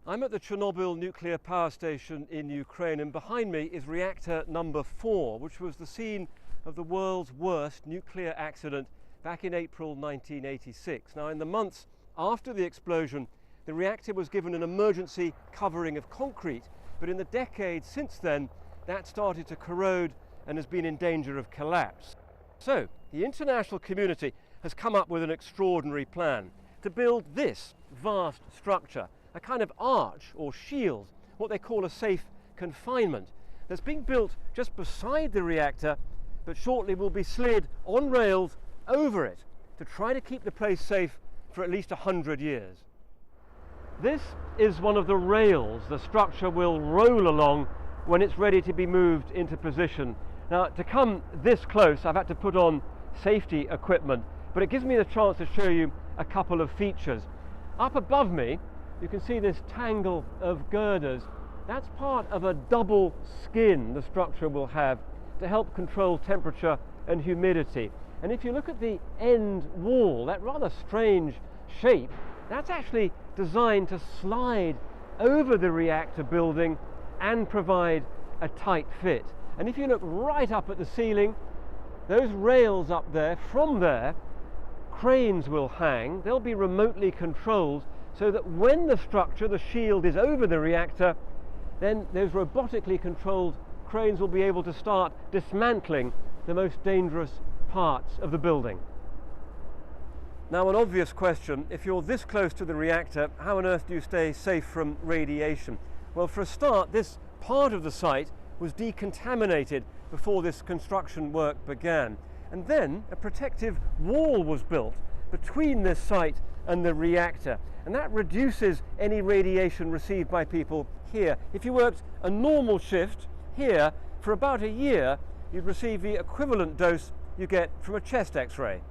I'm at the Chernobyl nuclear power station in Ukraine, and behind me is reactor number 4, which was the scene of the world's worst nuclear accident back in April 1986. Now, in the months after the explosion, the reactor was given an emergency covering of concrete, but in the decades since then, that started to corrode and has been in danger of collapse. So, the international community has come up with an extraordinary plan to build this vast structure, a kind of arch or shield, what they call a safe confinement, that's being built just beside the reactor, but shortly will be slid on rails over it to try to keep the place safe for at least 100 years. This is one of the rails the structure will roll along when it's ready to be moved into position. Now, to come this close, I've had to put on safety equipment, but it gives me the chance to show you a couple of features. Up above me, you can see this tangle of girders. That's part of a double skin the structure will have to help control temperature and humidity. And if you look at the end wall, that rather strange shape, that's actually designed to slide over the reactor building and provide a tight fit. And if you look right up at the ceiling, those rails up there, from there, cranes will hang. They'll be remotely controlled so that when the structure, the shield, is over the reactor, then those robotically controlled cranes will be able to start dismantling the most dangerous parts of the building. Now, an obvious question: if you're this close to the reactor, how on earth do you stay safe from radiation? Well, for a start, this part of the site was decontaminated before this construction work began. And then a protective wall was built between this site and the reactor. And that reduces any radiation received by people here. If you worked a normal shift here for about a year, you'd receive the equivalent dose you get from a chest X-ray.